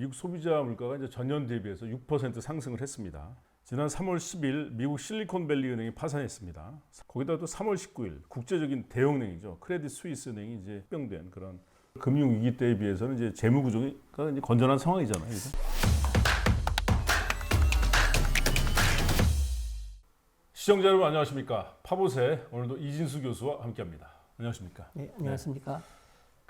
미국 소비자 물가가 이제 전년 대비해서 6% 상승을 했습니다. 지난 3월 10일 미국 실리콘밸리 은행이 파산했습니다. 거기다 또 3월 19일 국제적인 대형은행이죠. 크레딧 스위스 은행이 이제 합병된 그런 금융 위기 때에 비해서는 이제 재무 구조가 이제 건전한 상황이잖아요. 그죠? 시청자 여러분 안녕하십니까? 파보세 오늘도 이진수 교수와 함께합니다. 안녕하십니까? 네, 안녕하십니까? 네.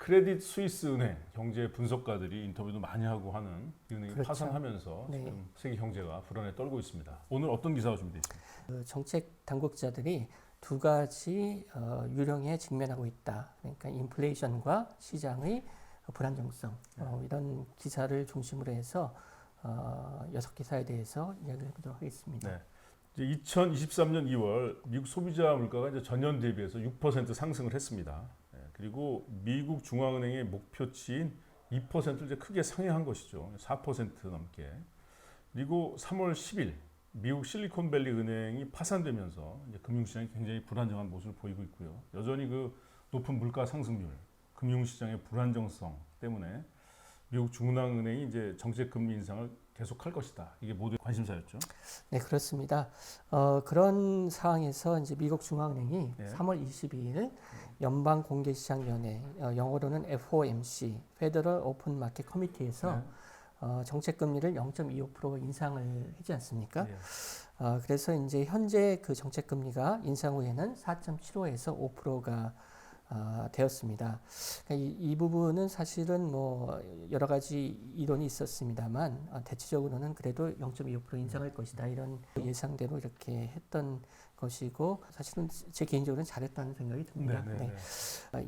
크레딧 스위스 은행 경제 분석가들이 인터뷰도 많이 하고 하는 이 은행이 그렇죠. 파산하면서 네. 지금 세계 경제가 불안에 떨고 있습니다. 오늘 어떤 기사가 준비되어 있습니까? 그 정책 당국자들이 두 가지 유령에 직면하고 있다. 그러니까 인플레이션과 시장의 불안정성 이런 기사를 중심으로 해서 6기사에 대해서 이야기를 해보도록 하겠습니다. 네. 이제 2023년 2월 미국 소비자 물가가 이제 전년 대비해서 6% 상승을 했습니다. 네. 그리고 미국 중앙은행의 목표치인 2%를 이제 크게 상회한 것이죠. 4% 넘게. 그리고 3월 10일 미국 실리콘밸리 은행이 파산되면서 이제 금융시장이 굉장히 불안정한 모습을 보이고 있고요. 여전히 그 높은 물가 상승률, 금융시장의 불안정성 때문에 미국 중앙은행이 이제 정책 금리 인상을 계속할 것이다. 이게 모두 관심사였죠. 네, 그렇습니다. 그런 상황에서 이제 미국 중앙은행이 네. 3월 22일 연방공개시장위원회, 영어로는 FOMC, Federal Open Market Committee에서 네. 정책 금리를 0.25% 인상을 하지 않습니까? 네. 그래서 이제 현재 그 정책 금리가 인상 후에는 4.75에서 5%가 되었습니다. 그러니까 이 부분은 사실은 뭐 여러 가지 이론이 있었습니다만 대체적으로는 그래도 0.25% 인상할 것이다 이런 예상대로 이렇게 했던 것이고 사실은 제 개인적으로는 잘했다는 생각이 듭니다. 네.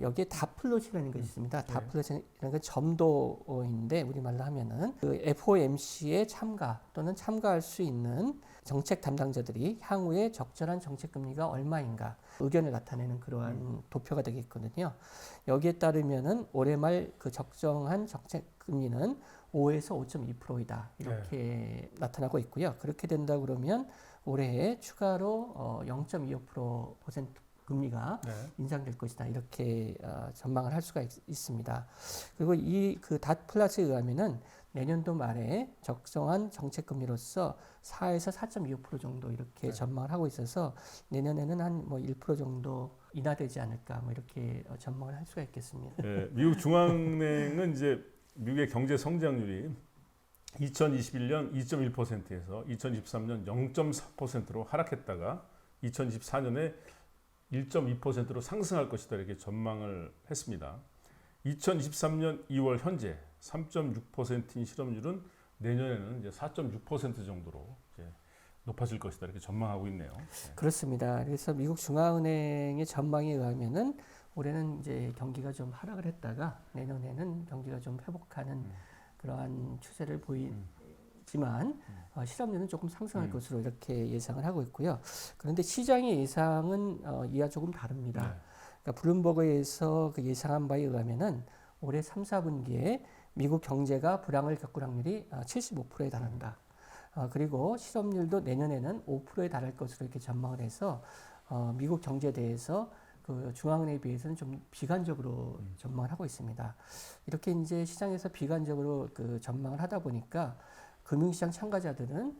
여기에 다플롯이라는 것이 있습니다. 다플롯이라는 건 점도인데 우리말로 하면은 그 FOMC에 참가 또는 참가할 수 있는 정책 담당자들이 향후에 적절한 정책 금리가 얼마인가 의견을 나타내는 그러한 도표가 되겠거든요. 여기에 따르면은 올해 말 그 적정한 정책 금리는 5에서 5.2%이다 이렇게 나타나고 있고요. 그렇게 된다 그러면 올해에 추가로 0.25% 금리가 인상될 것이다 이렇게 전망을 할 수가 있습니다. 그리고 이 그 닷플롯에 의하면은 내년도 말에 적정한 정책 금리로서 4에서 4.25% 정도 이렇게 전망을 하고 있어서 내년에는 한 뭐 1% 정도 인하되지 않을까 뭐 이렇게 전망을 할 수가 있겠습니다. 네, 미국 중앙은행은 이제 미국의 경제 성장률이 2021년 2.1%에서 2023년 0.4%로 하락했다가 2024년에 1.2%로 상승할 것이다 이렇게 전망을 했습니다. 2023년 2월 현재 3.6%인 실업률은 내년에는 이제 4.6% 정도로 이제 높아질 것이다 이렇게 전망하고 있네요. 네. 그렇습니다. 그래서 미국 중앙은행의 전망에 의하면은 올해는 이제 경기가 좀 하락을 했다가 내년에는 경기가 좀 회복하는 그러한 추세를 보이지만 실업률은 조금 상승할 것으로 이렇게 예상을 하고 있고요. 그런데 시장의 예상은 이와 조금 다릅니다. 네. 그러니까 블룸버그에서 그 예상한 바에 의하면은 올해 3, 4분기에 미국 경제가 불황을 겪을 확률이 75%에 달한다. 그리고 실업률도 내년에는 5%에 달할 것으로 이렇게 전망을 해서 미국 경제에 대해서 그 중앙은행에 비해서는 좀 비관적으로 전망을 하고 있습니다. 이렇게 이제 시장에서 비관적으로 그 전망을 하다 보니까 금융시장 참가자들은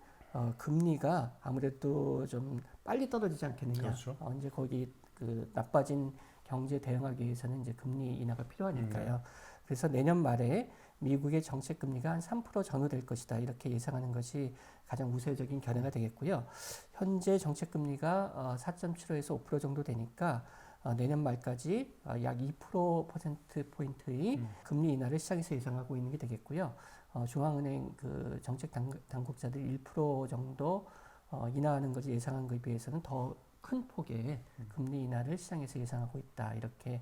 금리가 아무래도 좀 빨리 떨어지지 않겠느냐. 그렇죠. 이제 거기 그 나빠진 경제 대응하기 위해서는 이제 금리 인하가 필요하니까요. 그래서 내년 말에 미국의 정책 금리가 한 3% 전후될 것이다. 이렇게 예상하는 것이 가장 우세적인 견해가 되겠고요. 현재 정책 금리가 4.75에서 5% 정도 되니까 내년 말까지 약 2% 포인트의 금리 인하를 시장에서 예상하고 있는 게 되겠고요. 중앙은행 그 정책 당국자들이 1% 정도 인하하는 것을 예상한 것에 비해서는 더 큰 폭의 금리 인하를 시장에서 예상하고 있다. 이렇게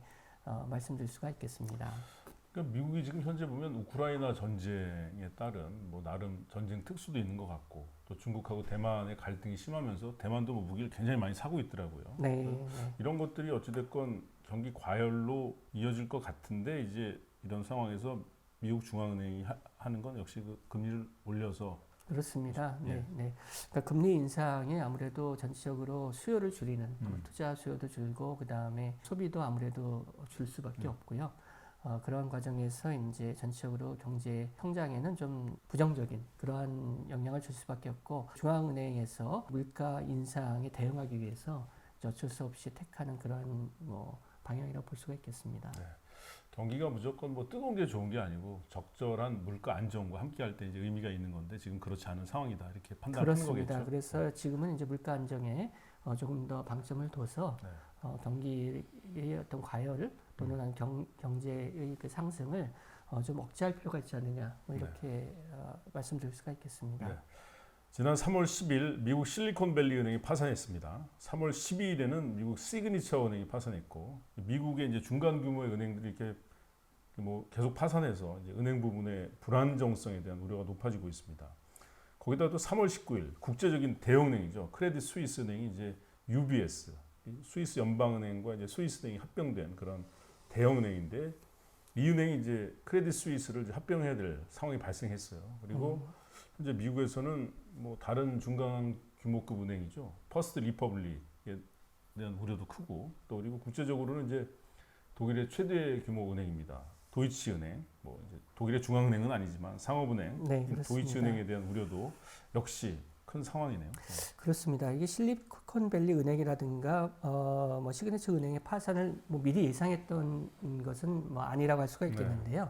말씀드릴 수가 있겠습니다. 그러니까 미국이 지금 현재 보면 우크라이나 전쟁에 따른 뭐 나름 전쟁 특수도 있는 것 같고 또 중국하고 대만의 갈등이 심하면서 대만도 뭐 무기를 굉장히 많이 사고 있더라고요. 네. 이런 것들이 어찌됐건 경기 과열로 이어질 것 같은데 이제 이런 상황에서 미국 중앙은행이 하는 건 역시 그 금리를 올려서 그렇습니다. 네. 그러니까 금리 인상에 아무래도 전체적으로 수요를 줄이는 투자 수요도 줄고 그 다음에 소비도 아무래도 줄 수밖에 없고요. 그러한 과정에서 이제 전체적으로 경제 성장에는 좀 부정적인 그러한 영향을 줄 수밖에 없고 중앙은행에서 물가 인상에 대응하기 위해서 어쩔 수 없이 택하는 그러한 뭐 방향이라고 볼 수가 있겠습니다. 네. 경기가 무조건 뭐 뜨거운 게 좋은 게 아니고 적절한 물가 안정과 함께할 때 이제 의미가 있는 건데 지금 그렇지 않은 상황이다 이렇게 판단하는 그렇습니다. 거겠죠. 그래서 지금은 이제 물가 안정에 조금 더 방점을 둬서 네. 경기의 어떤 과열을 또는 경제의 그 상승을 좀 억제할 필요가 있지 않느냐 뭐 이렇게 말씀드릴 수가 있겠습니다. 네. 지난 3월 10일 미국 실리콘밸리 은행이 파산했습니다. 3월 12일에는 미국 시그니처 은행이 파산했고 미국의 이제 중간 규모의 은행들이 이렇게 뭐 계속 파산해서 이제 은행 부분의 불안정성에 대한 우려가 높아지고 있습니다. 거기다 또 3월 19일 국제적인 대형은행이죠. 크레딧 스위스 은행이 이제 UBS 스위스 연방은행과 이제 스위스은행이 합병된 그런 대형은행인데 이 은행이 이제 크레딧 스위스를 이제 합병해야 될 상황이 발생했어요. 그리고 현재 미국에서는 뭐 다른 중간 규모급 은행이죠. 퍼스트 리퍼블릭에 대한 우려도 크고 또 그리고 국제적으로는 이제 독일의 최대 규모 은행입니다. 도이치은행, 뭐 이제 독일의 중앙은행은 아니지만 상업은행, 네, 그렇습니다. 도이치은행에 대한 우려도 역시 큰 상황이네요. 그렇습니다. 이게 실리콘밸리 은행이라든가 뭐 시그니처 은행의 파산을 뭐 미리 예상했던 것은 뭐 아니라고 할 수가 있겠는데요.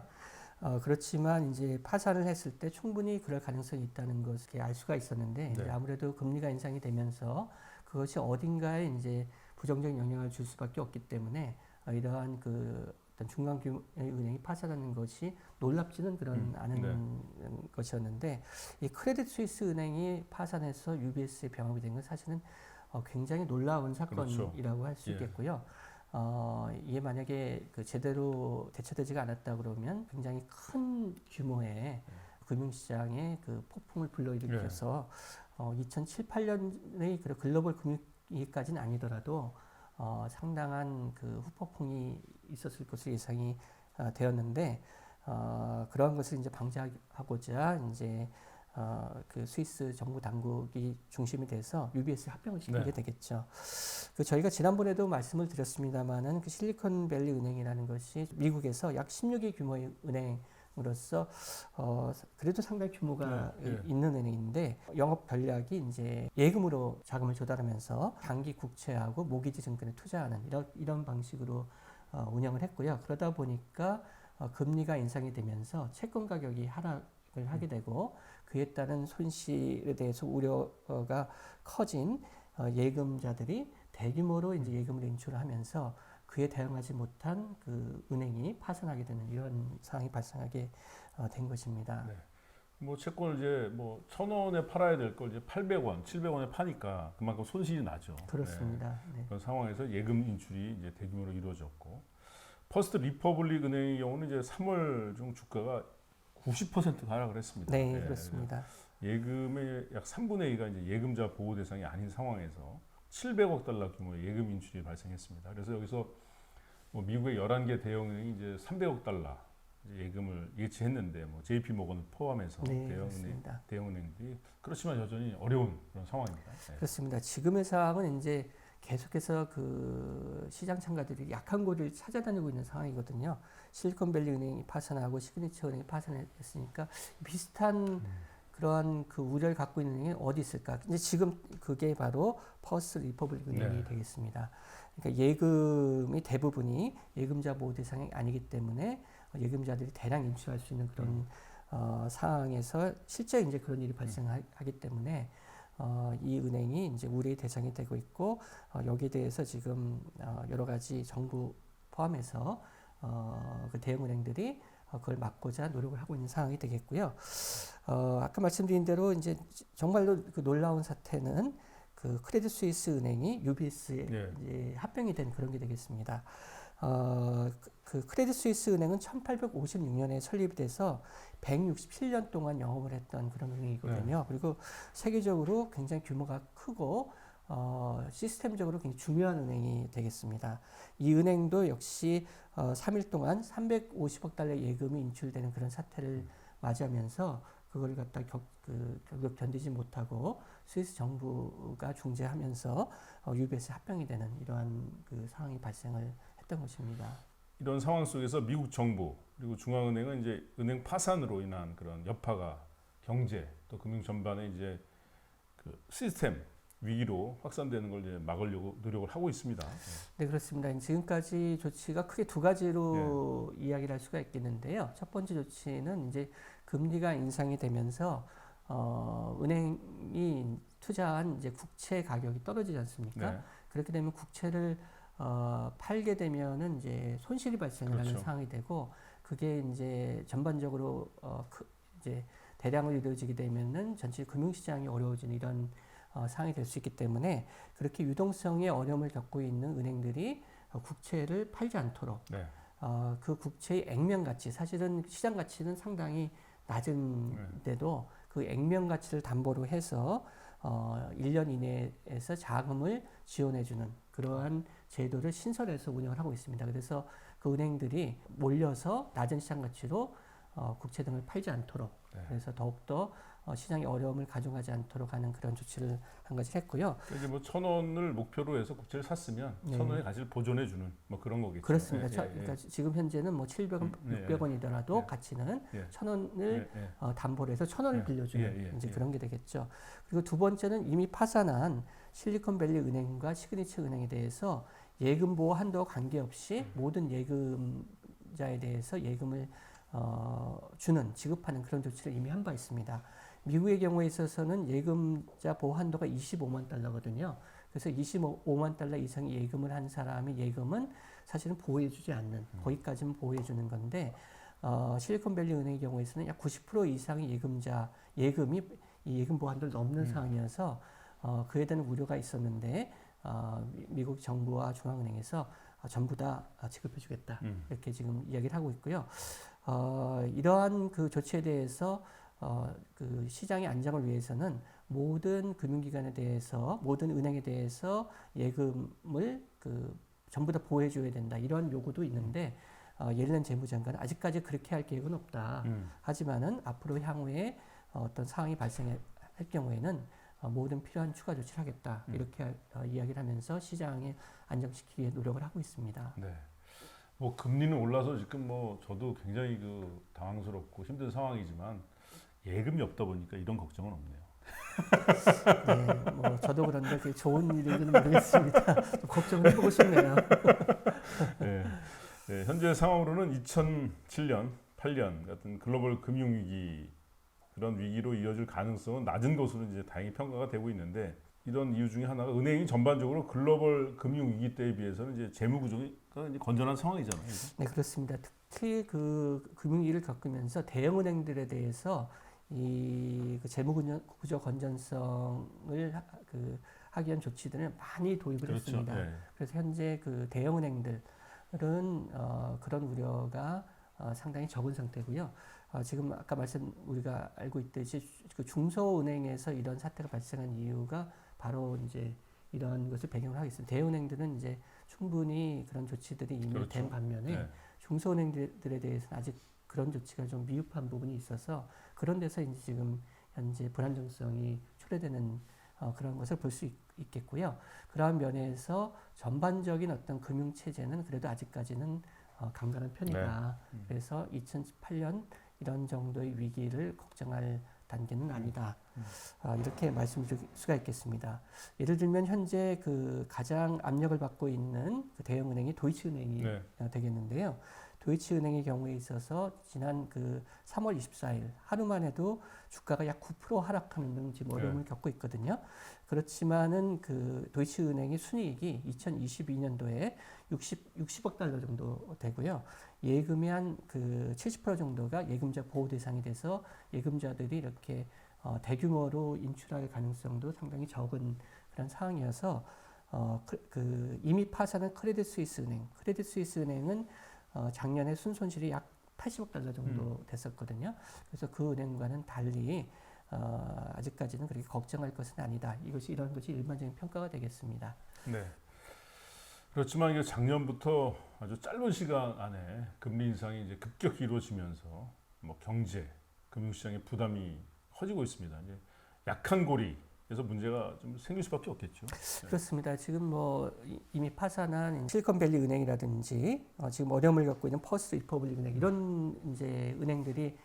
그렇지만 이제 파산을 했을 때 충분히 그럴 가능성이 있다는 것을 알 수가 있었는데 이제 아무래도 금리가 인상이 되면서 그것이 어딘가에 이제 부정적인 영향을 줄 수밖에 없기 때문에 이러한 그 어떤 중간 규모의 은행이 파산하는 것이 놀랍지는 그런 않은 것이었는데 이 크레딧 스위스 은행이 파산해서 UBS에 병합이 된 건 사실은 굉장히 놀라운 사건이라고 그렇죠. 할 수 예. 있겠고요. 이게 만약에 그 제대로 대처되지가 않았다 그러면 굉장히 큰 규모의 금융시장에 그 폭풍을 불러일으켜서 2007, 8년의 그 글로벌 금융위기까지는 아니더라도 상당한 그 후폭풍이 있었을 것으로 예상이 되었는데 그러한 것을 이제 방지하고자 이제 그 스위스 정부 당국이 중심이 돼서 UBS 합병을 시키게 되겠죠. 그 저희가 지난번에도 말씀을 드렸습니다만은 그 실리콘밸리 은행이라는 것이 미국에서 약 16위 규모의 은행으로서 그래도 상당히 규모가 있는 은행인데 영업 전략이 이제 예금으로 자금을 조달하면서 장기 국채하고 모기지 증권에 투자하는 이런 방식으로 운영을 했고요. 그러다 보니까 금리가 인상이 되면서 채권 가격이 하락을 하게 되고 그에 따른 손실에 대해서 우려가 커진 예금자들이 대규모로 이제 예금을 인출하면서 그에 대응하지 못한 그 은행이 파산하게 되는 이런 상황이 발생하게 된 것입니다. 네. 뭐 채권을 이제 뭐 1,000원에 팔아야 될 걸 이제 800원, 700원에 파니까 그만큼 손실이 나죠. 그렇습니다. 네. 그런 상황에서 예금 인출이 이제 대규모로 이루어졌고 퍼스트 리퍼블릭 은행의 경우는 이제 3월 중 주가가 90% 하락을 했습니다. 네, 그렇습니다. 예금의 약 3분의 2가 이제 예금자 보호 대상이 아닌 상황에서 700억 달러 규모의 예금 인출이 발생했습니다. 그래서 여기서 뭐 미국의 11개 대형은행이 이제 300억 달러 이제 예금을 예치했는데 뭐 JP 모건을 포함해서 대형은행들이 그렇지만 여전히 어려운 그런 상황입니다. 네. 그렇습니다. 지금의 상황은 이제 계속해서 그 시장 참가들이 약한 고리를 찾아다니고 있는 상황이거든요. 실리콘밸리 은행이 파산하고 시그니처 은행이 파산했으니까 비슷한 그러한 그 우려를 갖고 있는 은행이 어디 있을까? 이제 지금 그게 바로 퍼스트 리퍼블릭 은행이 되겠습니다. 그러니까 예금이 대부분이 예금자 보호 대상이 아니기 때문에 예금자들이 대량 인출할 수 있는 그런 상황에서 실제 이제 그런 일이 발생하기 때문에 이 은행이 이제 우려의 대상이 되고 있고 여기에 대해서 지금 여러 가지 정부 포함해서 그 대형 은행들이 그걸 막고자 노력을 하고 있는 상황이 되겠고요. 아까 말씀드린 대로 이제 정말로 그 놀라운 사태는 그 크레딧 스위스 은행이 UBS에 이제 합병이 된 그런 게 되겠습니다. 그 크레딧 스위스 은행은 1856년에 설립이 돼서 167년 동안 영업을 했던 그런 은행이거든요. 그리고 세계적으로 굉장히 규모가 크고 시스템적으로 굉장히 중요한 은행이 되겠습니다. 이 은행도 역시 3일 동안 350억 달러 예금이 인출되는 그런 사태를 맞이하면서 그걸 갖다 결국 견디지 못하고 스위스 정부가 중재하면서 UBS 합병이 되는 이러한 그 상황이 발생을 했던 것입니다. 이런 상황 속에서 미국 정부 그리고 중앙은행은 이제 은행 파산으로 인한 그런 여파가 경제 또 금융 전반에 이제 그 시스템 위기로 확산되는 걸 이제 막으려고 노력을 하고 있습니다. 네, 그렇습니다. 지금까지 조치가 크게 두 가지로 이야기를 할 수가 있겠는데요. 첫 번째 조치는 이제 금리가 인상이 되면서 은행이 투자한 이제 국채 가격이 떨어지지 않습니까? 네. 그렇게 되면 국채를 팔게 되면은 이제 손실이 발생을 하는 그렇죠. 상황이 되고 그게 이제 전반적으로 이제 대량으로 이루어지게 되면은 전체 금융시장이 어려워지는 이런 상황이 될 수 있기 때문에 그렇게 유동성에 어려움을 겪고 있는 은행들이 국채를 팔지 않도록 네. 그 국채의 액면 가치 사실은 시장 가치는 상당히 낮은데도 그 액면 가치를 담보로 해서 1년 이내에서 자금을 지원해주는 그러한 제도를 신설해서 운영을 하고 있습니다. 그래서 그 은행들이 몰려서 낮은 시장 가치로 국채 등을 팔지 않도록 그래서 더욱더 시장의 어려움을 가중하지 않도록 하는 그런 조치를 한 가지 했고요. 이제 뭐 1,000원을 목표로 해서 국채를 샀으면 1,000원의 가치를 보존해 주는 뭐 그런 거겠죠. 그렇습니다. 그러니까 지금 현재는 뭐 700원, 600원이더라도 가치는 1,000원을 담보로 해서 1,000원을 빌려주는 이제 그런 게 되겠죠. 그리고 두 번째는 이미 파산한 실리콘밸리 은행과 시그니처 은행에 대해서 예금 보호 한도와 관계없이 모든 예금자에 대해서 예금을 지급하는 그런 조치를 이미 한 바 있습니다. 미국의 경우에 있어서는 예금자 보호 한도가 25만 달러거든요. 그래서 25만 달러 이상의 예금을 한 사람의 예금은 사실은 보호해주지 않는 거기까지는 보호해주는 건데 실리콘밸리 은행의 경우에서는 약 90% 이상의 예금이 이 예금 보호 한도를 넘는 상황이어서 그에 대한 우려가 있었는데 미국 정부와 중앙은행에서 전부 다 지급해주겠다 이렇게 지금 이야기를 하고 있고요. 이러한 그 조치에 대해서 그 시장의 안정을 위해서는 모든 금융기관에 대해서 모든 은행에 대해서 예금을 그 전부 다 보호해줘야 된다 이런 요구도 있는데 예를든 재무장관은 아직까지 그렇게 할 계획은 없다. 하지만은 앞으로 향후에 어떤 상황이 발생할 경우에는 모든 필요한 추가 조치를 하겠다 이렇게 이야기를 하면서 시장에 안정시키기 위해 노력을 하고 있습니다. 네. 뭐 금리는 올라서 지금 뭐 저도 굉장히 그 당황스럽고 힘든 상황이지만 예금이 없다 보니까 이런 걱정은 없네요. 네, 뭐 저도 그런데 그게 좋은 일인지는 모르겠습니다. 좀 걱정을 해보고 싶네요. 네. 네, 현재 상황으로는 2007년, 8년 같은 글로벌 금융위기 그런 위기로 이어질 가능성은 낮은 것으로 이제 다행히 평가가 되고 있는데 이런 이유 중에 하나가 은행이 전반적으로 글로벌 금융 위기 때에 비해서는 이제 재무 구조가 이제 건전한 상황이잖아요. 네, 그렇습니다. 특히 그 금융위기를 겪으면서 대형 은행들에 대해서 그 재무 구조 건전성을 하기 위한 조치들을 많이 도입을 그렇죠. 했습니다. 네. 그래서 현재 그 대형 은행들은 그런 우려가 상당히 적은 상태고요. 지금 아까 우리가 알고 있듯이 그 중소은행에서 이런 사태가 발생한 이유가 바로 이제 이런 것을 배경으로 하겠습니다. 대은행들은 이제 충분히 그런 조치들이 이미 그렇죠. 된 반면에 중소은행들에 대해서는 아직 그런 조치가 좀 미흡한 부분이 있어서 그런 데서 이제 지금 현재 불안정성이 초래되는 그런 것을 볼 수 있겠고요. 그러한 면에서 전반적인 어떤 금융 체제는 그래도 아직까지는 강건한 편이다. 그래서 2008년 이런 정도의 위기를 걱정할 단계는 아니다. 이렇게 말씀드릴 수가 있겠습니다. 예를 들면 현재 그 가장 압력을 받고 있는 그 대형은행이 도이치은행이 되겠는데요. 도이치은행의 경우에 있어서 지난 그 3월 24일 하루만 해도 주가가 약 9% 하락하는 등 지금 어려움을 겪고 있거든요. 그렇지만은 그 도이치은행의 순이익이 2022년도에 60억 달러 정도 되고요. 예금의 한 그 70% 정도가 예금자 보호 대상이 돼서 예금자들이 이렇게 대규모로 인출할 가능성도 상당히 적은 그런 상황이어서 이미 파산한 크레딧 스위스 은행은 작년에 순손실이 약 80억 달러 정도 됐었거든요. 그래서 그 은행과는 달리 아직까지는 그렇게 걱정할 것은 아니다. 이런 것이 일반적인 평가가 되겠습니다. 네. 그렇지만 이게 작년부터 아주 짧은 시간 안에 금리 인상이 이제 급격히 이루어지면서 뭐 경제, 금융시장의 부담이 커지고 있습니다. 이제 약한 고리 그래서 문제가 좀 생길 수밖에 없겠죠. 네. 그렇습니다. 지금 뭐 이미 파산한 실리콘밸리 은행이라든지 지금 어려움을 겪고 있는 퍼스트 리퍼블릭 은행 이런 이제 은행들이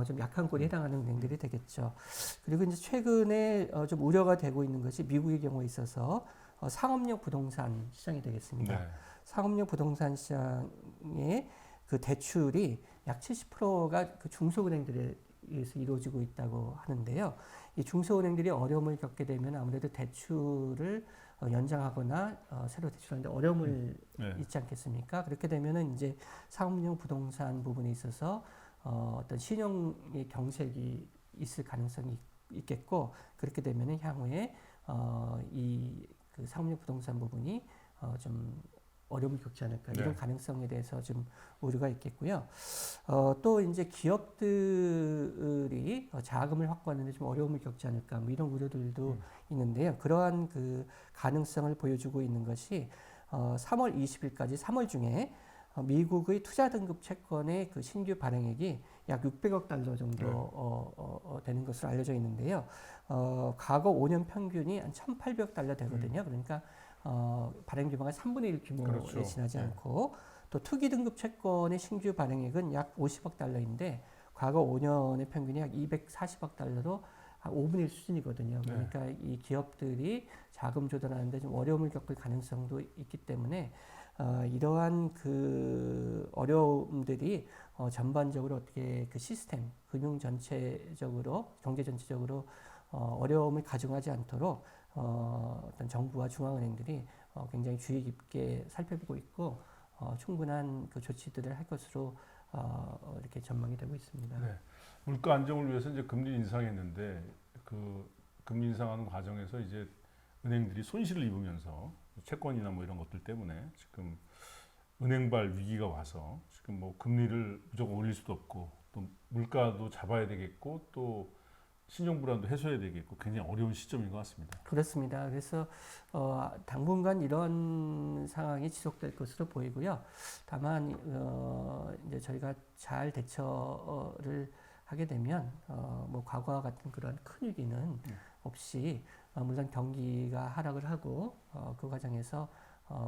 좀 약한 꼴에 해당하는 은행들이 되겠죠. 그리고 이제 최근에 좀 우려가 되고 있는 것이 미국의 경우에 있어서 상업용 부동산 시장이 되겠습니다. 네. 상업용 부동산 시장의 그 대출이 약 70%가 그 중소은행들에 의해서 이루어지고 있다고 하는데요. 이 중소은행들이 어려움을 겪게 되면 아무래도 대출을 연장하거나 새로 대출하는데 어려움을 네. 있지 않겠습니까? 그렇게 되면은 이제 상업용 부동산 부분에 있어서 어떤 신용의 경색이 있을 가능성이 있겠고 그렇게 되면은 향후에 이 그 상업용 부동산 부분이 좀 어려움을 겪지 않을까 이런 네. 가능성에 대해서 좀 우려가 있겠고요. 또 이제 기업들이 자금을 확보하는데 좀 어려움을 겪지 않을까 뭐 이런 우려들도 있는데요. 그러한 그 가능성을 보여주고 있는 것이 3월 20일까지 3월 중에 미국의 투자 등급 채권의 그 신규 발행액이 약 600억 달러 정도 되는 것으로 알려져 있는데요. 과거 5년 평균이 한 1,800억 달러 되거든요. 그러니까 발행 규모가 3분의 1 규모에 그렇죠. 지나지 네. 않고 또 투기 등급 채권의 신규 발행액은 약 50억 달러인데 과거 5년의 평균이 약 240억 달러로 한 5분의 1 수준이거든요. 그러니까 이 기업들이 자금 조달하는데 좀 어려움을 겪을 가능성도 있기 때문에 이러한 그 어려움들이 전반적으로 어떻게 그 시스템, 금융 전체적으로, 경제 전체적으로 어려움을 가중하지 않도록 어떤 정부와 중앙은행들이 굉장히 주의 깊게 살펴보고 있고 충분한 그 조치들을 할 것으로 이렇게 전망이 되고 있습니다. 네. 물가 안정을 위해서 이제 금리 인상했는데 그 금리 인상하는 과정에서 이제 은행들이 손실을 입으면서 채권이나 뭐 이런 것들 때문에 지금 은행발 위기가 와서 지금 뭐 금리를 무조건 올릴 수도 없고 또 물가도 잡아야 되겠고 또 신용 불안도 해소해야 되겠고 굉장히 어려운 시점인 것 같습니다. 그렇습니다. 그래서 당분간 이런 상황이 지속될 것으로 보이고요. 다만 이제 저희가 잘 대처를 하게 되면 뭐 과거와 같은 그런 큰 위기는 없이 물론 경기가 하락을 하고 그 과정에서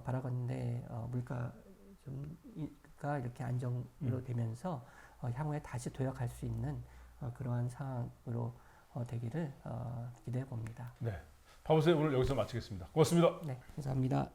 바라건대 물가 좀가 이렇게 안정으로 되면서 향후에 다시 도약할 수 있는 그러한 상황으로 되기를 기대해 봅니다. 네. 파보세요. 오늘 여기서 마치겠습니다. 고맙습니다. 네, 감사합니다.